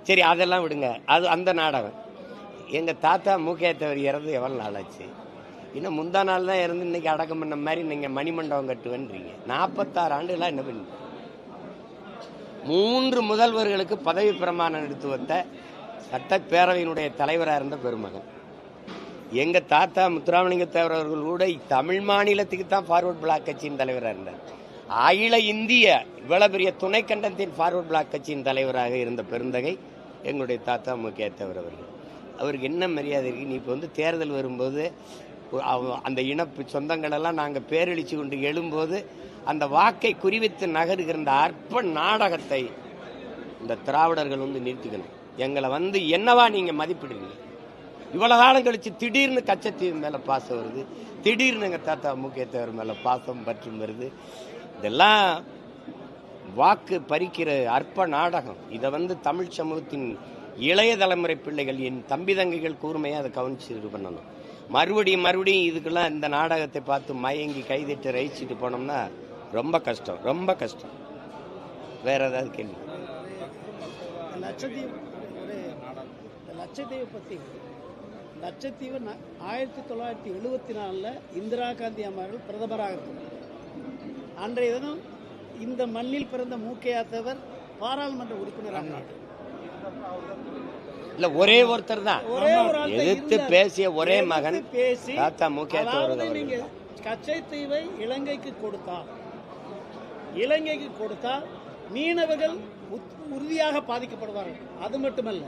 சரி அதெல்லாம் விடுங்க, அது அந்த நாடகம். எங்கள் தாத்தா மூக்கையத்தவர் இறந்து எவ்வளோ நாள் ஆச்சு? இன்னும் முந்தா நாள் தான் இறந்து இன்னைக்கு அடக்கம் பண்ண மாதிரி நீங்கள் மணிமண்டபம் கட்டுவேன்றீங்க. 46 ஆண்டுகளாக என்ன பண்ணி 3 முதல்வர்களுக்கு பதவி பிரமாணம் எடுத்து வந்த சட்டப்பேரவையினுடைய தலைவராக இருந்த பெருமகன் எங்கள் தாத்தா முத்துராமலிங்க தேவர் அவர்கள் கூட தமிழ் மாநிலத்துக்கு தான் ஃபார்வர்ட் பிளாக் கட்சியின் தலைவராக இருந்தார். அகில இந்திய இவ்வளவு பெரிய துணை கண்டத்தின் ஃபார்வர்ட் பிளாக் கட்சியின் தலைவராக இருந்த பெருந்தகை எங்களுடைய தாத்தா மூக்கையத்தவர் அவர்கள். அவருக்கு என்ன மரியாதை இருக்கு? நீ இப்போ வந்து தேர்தல் வரும்போது அந்த இனப்பு சொந்தங்களெல்லாம் நாங்கள் பேரெழிச்சு கொண்டு எழும்போது அந்த வாக்கை குறிவித்து நகருகிற இந்த அற்ப நாடகத்தை இந்த திராவிடர்கள் வந்து நிறுத்திக்கணும். எங்களை வந்து என்னவா நீங்கள் மதிப்பிடுவீங்க? இவ்வளோ காலம் கழிச்சு திடீர்னு கச்சத்தீவு மேலே பாசம் வருது, திடீர்னு எங்கள் தாத்தா மூக்கையத்தவர் மேலே பாசம் பற்றும் வருது. இதெல்லாம் வாக்கு பறிக்கிற அற்ப நாடகம். இதை வந்து தமிழ் சமூகத்தின் இளைய தலைமுறை பிள்ளைகள், என் தம்பி தங்கைகள் கூர்மையாக அதை கவனிச்சு இது பண்ணணும். மறுபடியும் இதுக்கெல்லாம் இந்த நாடகத்தை பார்த்து மயங்கி கைதிட்டு ரசிச்சுட்டு போனோம்னா ரொம்ப கஷ்டம், ரொம்ப கஷ்டம். வேற ஏதாவது கேள்வி? லட்சத்தீவு பற்றி, லட்சத்தீவு 1974 இந்திரா காந்தி அம்மார்கள் பிரதமராக இருந்தார். அன்றைய தினம் இந்த மண்ணில் பிறந்த மூக்கையாத்தவர் பாராளுமன்ற உறுப்பினராக இல்ல, ஒரே ஒருத்தர் தான் எதிர்த்து பேசிய ஒரே மகன் தாத்தா மூக்கையாத்தவர். நீங்க கச்சத்தீவை இலங்கைக்கு கொடுத்தால் மீனவர்கள் உறுதியாக பாதிக்கப்படுவார்கள். அது மட்டுமல்ல,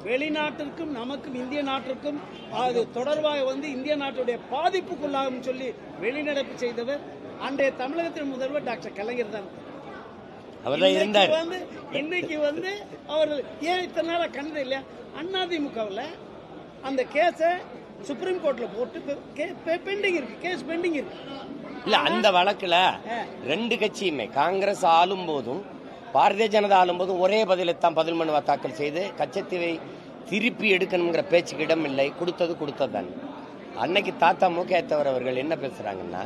வெளிநாட்டிற்கும் நமக்கும் இந்திய நாட்டிற்கும் அது தொடர்பாக வந்து இந்திய நாட்டுடைய பாதிப்புக்குள்ளாகும் சொல்லி வெளிநடப்பு செய்தவர் அன்றைய தமிழகத்தின் முதல்வர் டாக்டர் கலைஞர் தான். இன்னைக்கு வந்து அவர்கள் ஏன் இத்தனை நாளாக கண்டது இல்லையா? அதிமுகவில் அந்த கேஸை சுப்ரீம் கோர்ட்ல போட்டு பெண்டிங் இருக்கு, கேஸ் பெண்டிங் இருக்கு. இல்ல, அந்த வழக்குல 2 கட்சியுமே காங்கிரஸ் ஆளும் போதும் பாரதிய ஜனதா ஆளும் போதும் ஒரே பதிலைத்தான் பதில் மனு தாக்கல் செய்து கச்சத்தீவை திருப்பி எடுக்கணுங்கிற பேச்சுக்கு இடம் இல்லை. கொடுத்தது தான். அன்னைக்கு தாத்தா மூக்கையத்தவர் அவர்கள் என்ன பேசுறாங்கன்னா,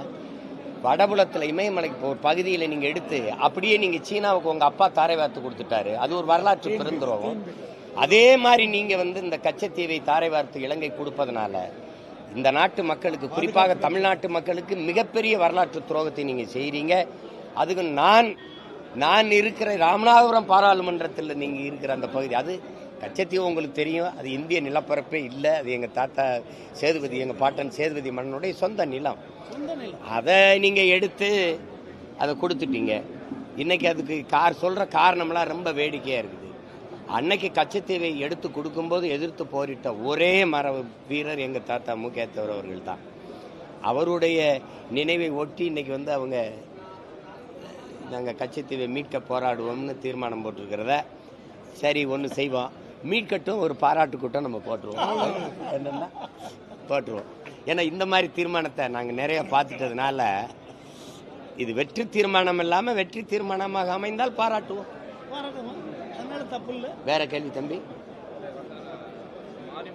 வடபுலத்தில் இமயமலைக்கு ஒரு பகுதியில் நீங்க எடுத்து அப்படியே நீங்க சீனாவுக்கு உங்க அப்பா தாரை வார்த்து கொடுத்துட்டாரு, அது ஒரு வரலாற்று பெருந்துரோகம். அதே மாதிரி நீங்க வந்து இந்த கச்சத்தீவை தாரை வார்த்து இலங்கை கொடுப்பதனால இந்த நாட்டு மக்களுக்கு, குறிப்பாக தமிழ்நாட்டு மக்களுக்கு மிகப்பெரிய வரலாற்று துரோகத்தை நீங்க செய்றீங்க. அதுக்கு நான் இருக்கிற ராமநாதபுரம் பாராளுமன்றத்தில் நீங்க இருக்கிற அந்த பகுதி, அது கச்சத்தீவு உங்களுக்கு தெரியும், அது இந்திய நிலப்பரப்பே இல்லை. அது எங்க தாத்தா சேதுபதி, எங்க பாட்டன் சேதுபதி மன்னனுடைய சொந்த நிலம். அதை நீங்க எடுத்து அதை கொடுத்துட்டீங்க. இன்னைக்கு அதுக்கு சொல்ற காரணம்லாம் ரொம்ப வேடிக்கையா இருக்குது. அன்னைக்கு கச்சத்தீவை எடுத்து கொடுக்கும்போது எதிர்த்து போரிட்ட ஒரே வீரர் எங்க தாத்தா மூக்கையத்தவர் அவர்கள் தான். அவருடைய நினைவை ஒட்டி இன்னைக்கு வந்து அவங்க நாங்கள் கச்சத்தீவை மீட்க போராடுவோம்னு தீர்மானம் போட்டிருக்கிறத சரி ஒன்று செய்வோம், மீட்கட்டும், ஒரு பாராட்டு கூட்டம் நம்ம போட்டுருவோம். என்னன்னா போட்டுருவோம். ஏன்னா இந்த மாதிரி தீர்மானத்தை நாங்கள் நிறைய பார்த்துட்டதுனால இது வெற்றி தீர்மானம் இல்லாமல் வெற்றி தீர்மானமாக அமைந்தால் பாராட்டுவோம். வேற கேள்வி தம்பி?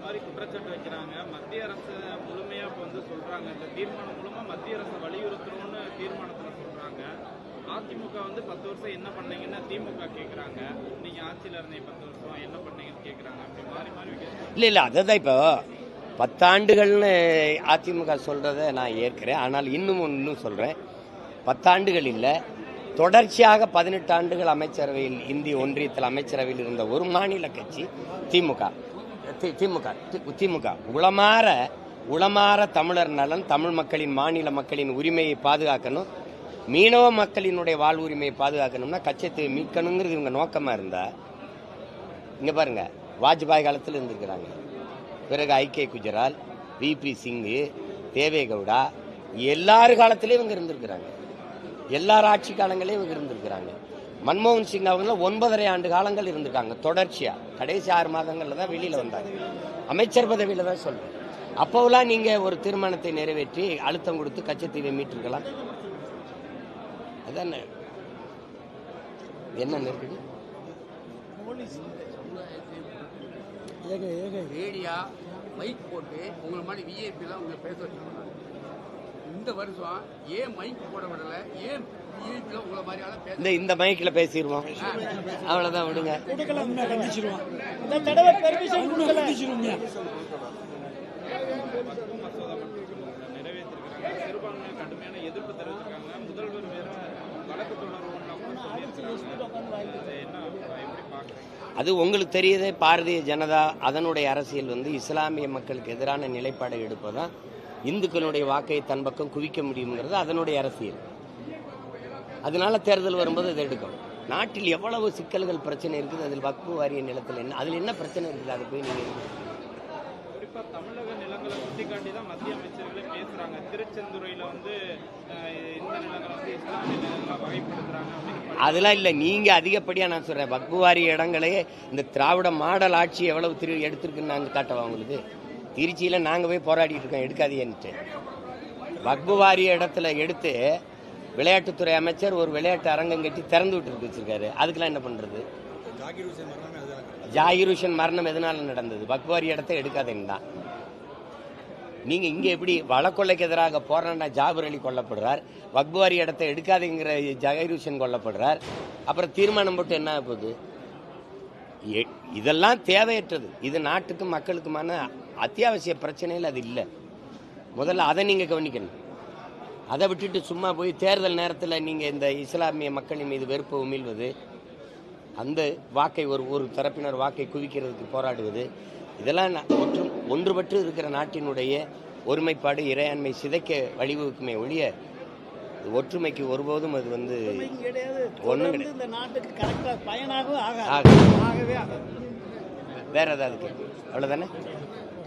மாறி குற்றச்சாட்டு வைக்கிறாங்க. மத்திய அரசு முழுமையா வந்து சொல்றாங்க, இந்த தீர்மானம் மூலமா மத்திய அரசு வலியுறுத்தணும்னு தீர்மானத்துல சொல்றாங்க. அதிமுக வந்து 10 வருஷம் என்ன பண்ணீங்கன்னு திமுக கேட்குறாங்க. நீங்க ஆட்சியில் இருந்தீங்க 10 வருஷம் என்ன பண்ணீங்கன்னு கேட்குறாங்க. அப்படி மாறி இல்லை அதுதான் இப்போ 10 ஆண்டுகள்னு அதிமுக சொல்றதை நான் ஏற்கிறேன். ஆனால் இன்னும் சொல்றேன், 10 ஆண்டுகள் இல்லை, தொடர்ச்சியாக 18 ஆண்டுகள் அமைச்சரவையில், இந்திய ஒன்றியத்தில் அமைச்சரவையில் இருந்த ஒரு மாநில கட்சி திமுக உளமாற தமிழர் நலன், தமிழ் மக்களின், மாநில மக்களின் உரிமையை பாதுகாக்கணும், மீனவ மக்களினுடைய வாழ்வுரிமையை பாதுகாக்கணும்னா கச்சத்தீவை மீட்கணுங்கிறது இவங்க நோக்கமா இருந்தா, இங்க பாருங்க, வாஜ்பாய் காலத்தில் இருந்திருக்கிறாங்க, பிறகு ஐகே குஜரால், விபி சிங்கு, தேவேகவுடா, எல்லாரு காலத்திலேயும் இவங்க இருந்திருக்கிறாங்க, எல்லார் ஆட்சி காலங்களையும் இவங்க இருந்திருக்கிறாங்க. மன்மோகன் சிங் அவங்க 9.5 ஆண்டு காலங்கள் இருந்திருக்காங்க தொடர்ச்சியா. கடைசி 6 மாதங்கள்ல தான் வெளியில வந்தாங்க, அமைச்சர் பதவியில தான் சொல்றேன். அப்போலாம் நீங்க ஒரு தீர்மானத்தை நிறைவேற்றி அழுத்தம் கொடுத்து கச்சத்தீவை மீட்டிருக்கலாம். அதான் என்ன இருக்குது? ரேடியா மைக் போட்டு உங்களை மாதிரி விஐபிலாம் உங்களை பேச வச்சுருக்காங்க. இந்த வருஷம் ஏன் மைக் போட விடலை, ஏன் ஈழத்தில் உங்களை மாதிரியான பேச இந்த மைக்கில் பேசிடுவோம், அவ்வளோதான், விடுங்க. இந்த தடவை பெர்மிஷன் கொடுக்கல. மசோதா நிறைவேற்றிருக்காங்க. சிறுபான்மை கடுமையான எதிர்ப்பு தெரிவிச்சிருக்காங்க. முதல்வர் வேற வழக்கு தொடர்புலாம் கூட சொல்லியிருக்காங்க. அதை என்ன எப்படி பார்க்குறீங்க? அது உங்களுக்கு தெரியுதே, பாரதிய ஜனதா அதனுடைய அரசியல் வந்து இஸ்லாமிய மக்களுக்கு எதிரான நிலைப்பாடை எடுப்பதான் இந்துக்களுடைய வாக்கை தன் பக்கம் குவிக்க முடியுங்கிறது அதனுடைய அரசியல். அதனால தேர்தல் வரும்போது இதை எடுக்கும். நாட்டில் எவ்வளவு சிக்கல்கள் பிரச்சனை இருக்குது, அதில் வக்ஃபு வாரிய நிலத்தில் என்ன, அதில் என்ன பிரச்சனை இருக்குது, அதை போய் நீங்கள் குறிப்பா தமிழக நிலங்களை சுட்டிக்காட்டி தான் மத்திய அமைச்சர்களே பேசுறாங்க. திருச்செந்துறையில வந்து இந்த நிலங்களை வந்து இஸ்லாமிய நிலங்களா வகைப்படுத்துறாங்க அப்படின்னு. அதெல்லாம் இல்லை, நீங்கள் அதிகப்படியாக நான் சொல்கிறேன், வக்ஃபு வாரிய இடங்களே இந்த திராவிட மாடல் ஆட்சி எவ்வளவு எடுத்திருக்குன்னு நாங்கள் காட்டவா உங்களுக்கு? திருச்சியில் நாங்கள் போய் போராடிட்டு இருக்கோம், எடுக்காதீன்ட்டு. வக்ஃபு வாரிய இடத்துல எடுத்து விளையாட்டுத்துறை அமைச்சர் ஒரு விளையாட்டு அரங்கம் கட்டி திறந்து விட்டு வச்சிருக்காரு. அதுக்கெல்லாம் என்ன பண்றது? ஜாகிர் ஹுசேன் மரணம் எதனால நடந்தது? வக்ஃபு வாரிய இடத்தை எடுக்காதேன்னு தான். நீங்க இங்க எப்படி வழக்கொள்ளைக்கு எதிராக போராடின ஜாபர் அலி கொல்லப்படுறார், வக்ஃபு வாரிய இடத்தை எடுக்காதேங்கிற ஜாகிர் ஹுசேன் கொல்லப்படுறார், அப்புறம் தீர்மானம் போட்டு என்ன போகுது? இதெல்லாம் தேவையற்றது. இது நாட்டுக்கும் மக்களுக்குமான அத்தியாவசிய பிரச்சனையில் அது இல்லை. முதல்ல அதை நீங்க கவனிக்கணும். அதை விட்டுட்டு சும்மா போய் தேர்தல் நேரத்தில் நீங்கள் இந்த இஸ்லாமிய மக்களின் மீது வெறுப்பு உமிழ்வது, அந்த வாக்கை ஒரு தரப்பினர் வாக்கை குவிக்கிறதுக்கு போராடுவது, இதெல்லாம் ஒன்றுபட்டு இருக்கிற நாட்டினுடைய ஒருமைப்பாடு இறையாண்மை சிதைக்க வழிவகுக்குமே ஒழிய ஒற்றுமைக்கு ஒருபோதும் அது வந்து ஒன்றும் கிடையாது. இந்த நாட்டுக்கு கரெக்டாக பயனாகவும் ஆகவே ஆகாது. வேற ஏதாவது கேட்கு, அவ்வளோதானே?